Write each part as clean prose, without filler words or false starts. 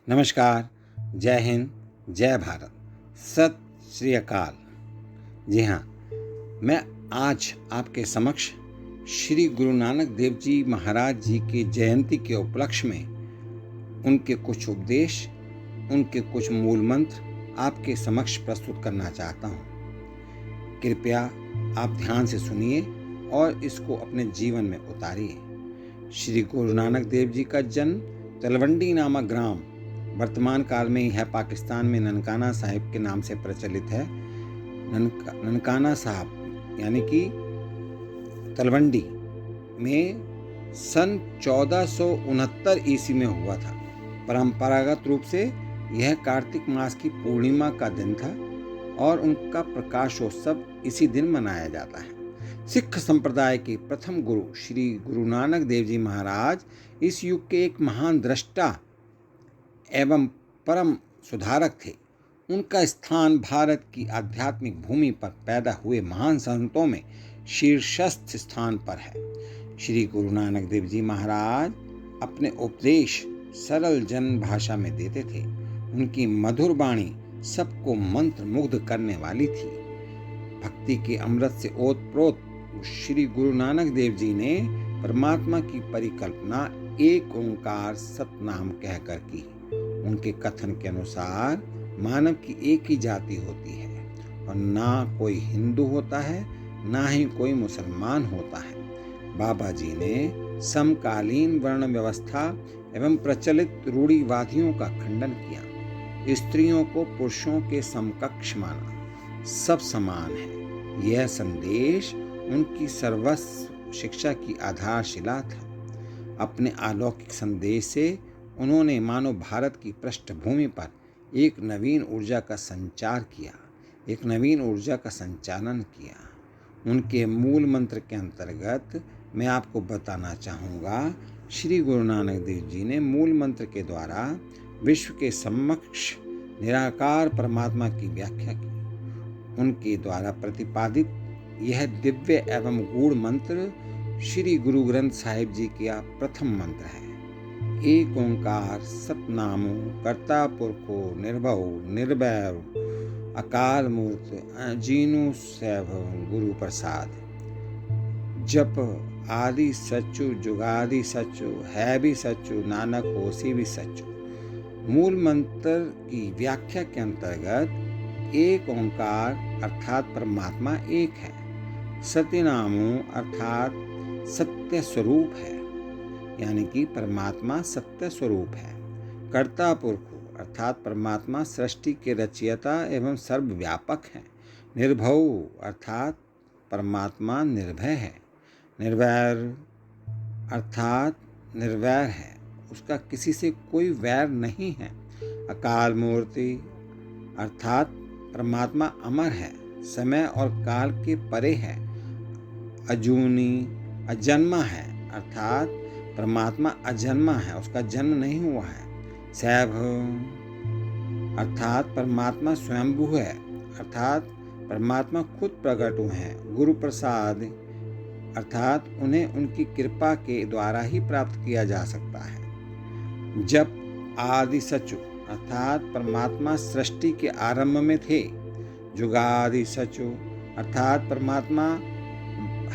नमस्कार, जय हिंद, जय भारत, सत श्री अकाल। जी हाँ, मैं आज आपके समक्ष श्री गुरु नानक देव जी महाराज जी की जयंती के उपलक्ष्य में उनके कुछ उपदेश, उनके कुछ मूल मंत्र आपके समक्ष प्रस्तुत करना चाहता हूँ। कृपया आप ध्यान से सुनिए और इसको अपने जीवन में उतारिए। श्री गुरु नानक देव जी का जन्म तलवंडी नामक ग्राम वर्तमान काल में यह पाकिस्तान में ननकाना साहिब के नाम से प्रचलित है। ननकाना साहब यानी कि तलवंडी में सन 1469 ईस्वी में हुआ था। परंपरागत रूप से यह कार्तिक मास की पूर्णिमा का दिन था और उनका प्रकाशोत्सव इसी दिन मनाया जाता है। सिख संप्रदाय के प्रथम गुरु श्री गुरु नानक देव जी महाराज इस युग के एक महान दृष्टा एवं परम सुधारक थे। उनका स्थान भारत की आध्यात्मिक भूमि पर पैदा हुए महान संतों में शीर्षस्थ स्थान पर है। श्री गुरु नानक देव जी महाराज अपने उपदेश सरल जन भाषा में देते थे। उनकी मधुर वाणी सबको मंत्र मुग्ध करने वाली थी। भक्ति के अमृत से ओतप्रोत श्री गुरु नानक देव जी ने परमात्मा की परिकल्पना एक ओंकार सतनाम कहकर की। उनके कथन के अनुसार मानव की एक ही जाति होती है और ना कोई हिंदू होता है, ना ही कोई मुसलमान होता है। बाबा जी ने समकालीन वर्ण व्यवस्था एवं प्रचलित रूढ़िवादियों का खंडन किया। स्त्रियों को पुरुषों के समकक्ष माना, सब समान है। यह संदेश उनकी सर्वस्व शिक्षा की आधारशिला था। अपने अलौकिक संदेश से उन्होंने मानव भारत की पृष्ठभूमि पर एक नवीन ऊर्जा का संचार किया, एक नवीन ऊर्जा का संचालन किया। उनके मूल मंत्र के अंतर्गत मैं आपको बताना चाहूँगा, श्री गुरु नानक देव जी ने मूल मंत्र के द्वारा विश्व के समक्ष निराकार परमात्मा की व्याख्या की। उनके द्वारा प्रतिपादित यह दिव्य एवं गूढ़ मंत्र श्री गुरु ग्रंथ साहिब जी का प्रथम मंत्र है। एक ओंकार सतनामो कर्ता पुरखो निर्भव निर्वैर अकाल मूर्त अजीनु सैभव गुरु प्रसाद। जप आदि सच्चु जुगादि सच्चु है भी सच्चु नानक होसी भी सच्चु। मूल मंत्र की व्याख्या के अंतर्गत एक ओंकार अर्थात परमात्मा एक है। सत्यनामो अर्थात सत्य स्वरूप है, यानी कि परमात्मा सत्य स्वरूप है। कर्ता पुरखो अर्थात परमात्मा सृष्टि के रचयिता एवं सर्वव्यापक है। निर्भव अर्थात परमात्मा निर्भय है। निर्वैर अर्थात निर्वैर है, उसका किसी से कोई वैर नहीं है। अकाल मूर्ति अर्थात परमात्मा अमर है, समय और काल के परे है। अजूनी अजन्मा है अर्थात परमात्मा अजन्मा है, उसका जन्म नहीं हुआ है। सैभ अर्थात परमात्मा स्वयंभू है, अर्थात परमात्मा खुद प्रकट हुए हैं। गुरु प्रसाद अर्थात उन्हें उनकी कृपा के द्वारा ही प्राप्त किया जा सकता है। जप आदि सचु अर्थात परमात्मा सृष्टि के आरंभ में थे। जुगादि सचु अर्थात परमात्मा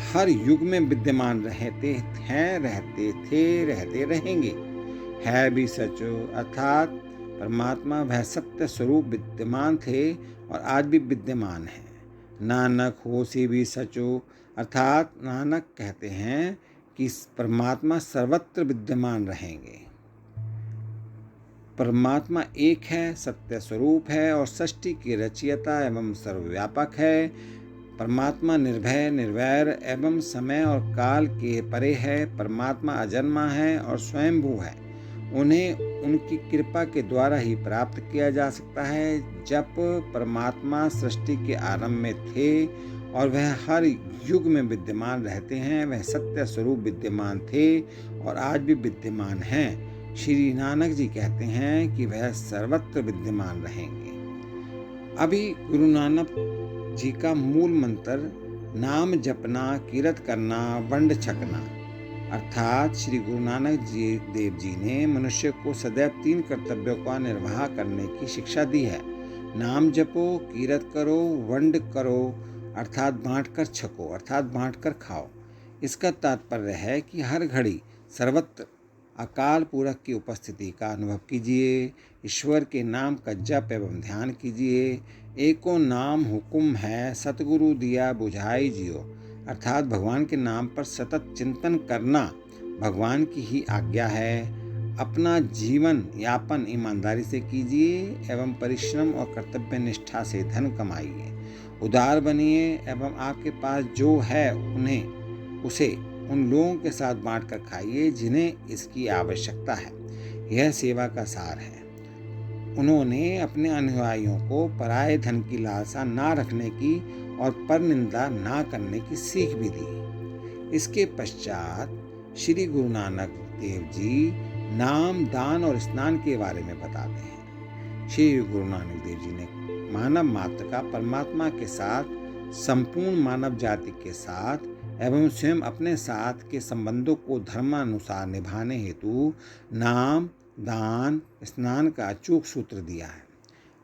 हर युग में विद्यमान रहते हैं, रहते थे, रहते रहेंगे। है भी सचो अर्थात परमात्मा वह सत्य स्वरूप विद्यमान थे और आज भी विद्यमान है। नानक होसी भी सचो अर्थात नानक कहते हैं कि परमात्मा सर्वत्र विद्यमान रहेंगे। परमात्मा एक है, सत्य स्वरूप है और सृष्टि की रचयिता एवं सर्वव्यापक है। परमात्मा निर्भय निर्वैर एवं समय और काल के परे है। परमात्मा अजन्मा है और स्वयंभू है। उन्हें उनकी कृपा के द्वारा ही प्राप्त किया जा सकता है। जब परमात्मा सृष्टि के आरंभ में थे और वह हर युग में विद्यमान रहते हैं, वह सत्य स्वरूप विद्यमान थे और आज भी विद्यमान हैं। श्री नानक जी कहते हैं कि वह सर्वत्र विद्यमान रहेंगे। अभी गुरु नानक जी का मूल मंत्र नाम जपना, कीरत करना, वंड छकना। अर्थात श्री गुरु नानक देव जी ने मनुष्य को सदैव 3 कर्तव्यों का निर्वाह करने की शिक्षा दी है। नाम जपो, कीरत करो, वंड करो अर्थात बांटकर छको अर्थात बांटकर खाओ। इसका तात्पर्य है कि हर घड़ी सर्वत्र अकाल पुरख की उपस्थिति का अनुभव कीजिए, ईश्वर के नाम का जप एवं ध्यान कीजिए। एको नाम हुकुम है, सतगुरु दिया बुझाई जियो अर्थात भगवान के नाम पर सतत चिंतन करना भगवान की ही आज्ञा है। अपना जीवन यापन ईमानदारी से कीजिए एवं परिश्रम और कर्तव्य निष्ठा से धन कमाइए। उदार बनिए एवं आपके पास जो है उसे उन लोगों के साथ बांटकर खाइए जिन्हें इसकी आवश्यकता है। यह सेवा का सार है। उन्होंने अपने अनुयायियों को पराये धन की लालसा ना रखने की और परनिंदा ना करने की सीख भी दी। इसके पश्चात श्री गुरु नानक देव जी नाम, दान और स्नान के बारे में बताते हैं। श्री गुरु नानक देव जी ने मानव मात्र का परमात्मा के साथ, संपूर्ण मानव जाति के साथ एवं स्वयं अपने साथ के संबंधों को धर्मानुसार निभाने हेतु नाम, दान, स्नान का अचूक सूत्र दिया है।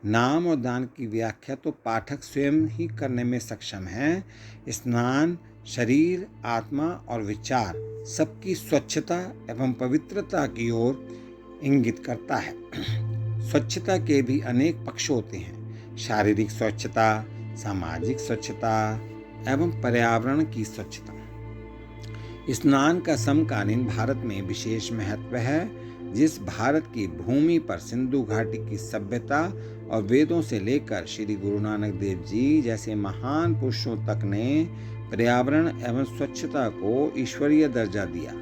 नाम और दान की व्याख्या तो पाठक स्वयं ही करने में सक्षम है। स्नान शरीर, आत्मा और विचार सबकी स्वच्छता एवं पवित्रता की ओर इंगित करता है। स्वच्छता के भी अनेक पक्ष होते हैं। शारीरिक स्वच्छता, सामाजिक स्वच्छता एवं पर्यावरण की स्वच्छता। स्नान का समकालीन भारत में विशेष महत्व है। जिस भारत की भूमि पर सिंधु घाटी की सभ्यता और वेदों से लेकर श्री गुरु नानक देव जी जैसे महान पुरुषों तक ने पर्यावरण एवं स्वच्छता को ईश्वरीय दर्जा दिया,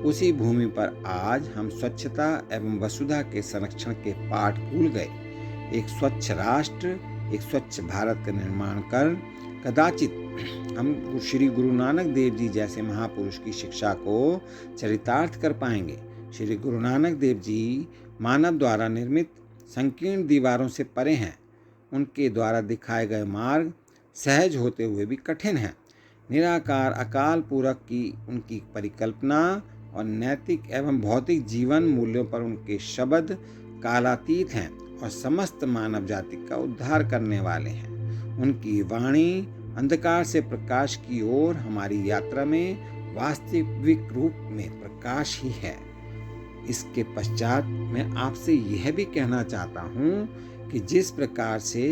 उसी भूमि पर आज हम स्वच्छता एवं वसुधा के संरक्षण के पाठ भूल गए। एक स्वच्छ राष्ट्र, एक स्वच्छ भारत का निर्माण कर कदाचित हम श्री गुरु नानक देव जी जैसे महापुरुष की शिक्षा को चरितार्थ कर पाएंगे। श्री गुरु नानक देव जी मानव द्वारा निर्मित संकीर्ण दीवारों से परे हैं। उनके द्वारा दिखाए गए मार्ग सहज होते हुए भी कठिन है। निराकार अकाल पुरख की उनकी परिकल्पना और नैतिक एवं भौतिक जीवन मूल्यों पर उनके शब्द कालातीत हैं और समस्त मानव जाति का उद्धार करने वाले हैं। उनकी वाणी अंधकार से प्रकाश की ओर हमारी यात्रा में वास्तविक रूप में प्रकाश ही है। इसके पश्चात मैं आपसे यह भी कहना चाहता हूँ कि जिस प्रकार से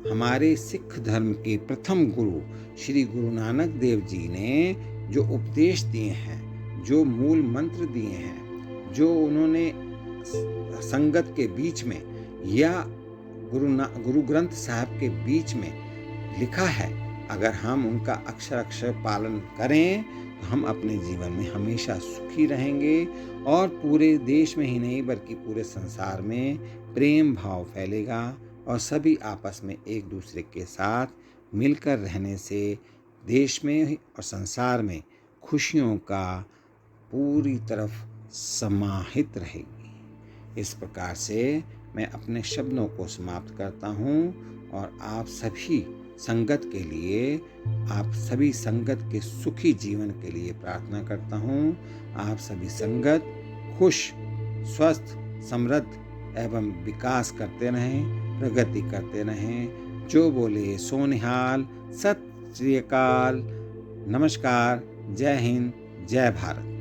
हमारे सिख धर्म के प्रथम गुरु श्री गुरु नानक देव जी ने जो उपदेश दिए हैं, जो मूल मंत्र दिए हैं, जो उन्होंने संगत के बीच में या गुरु ग्रंथ साहब के बीच में लिखा है, अगर हम उनका अक्षर अक्षर पालन करें तो हम अपने जीवन में हमेशा सुखी रहेंगे और पूरे देश में ही नहीं बल्कि पूरे संसार में प्रेम भाव फैलेगा और सभी आपस में एक दूसरे के साथ मिलकर रहने से देश में और संसार में खुशियों का पूरी तरफ समाहित रहेगी। इस प्रकार से मैं अपने शब्दों को समाप्त करता हूँ और आप सभी संगत के लिए, आप सभी संगत के सुखी जीवन के लिए प्रार्थना करता हूँ। आप सभी संगत खुश, स्वस्थ, समृद्ध एवं विकास करते रहें, प्रगति करते रहें। जो बोले सो निहाल। सत श्री अकाल। नमस्कार। जय हिंद, जय भारत।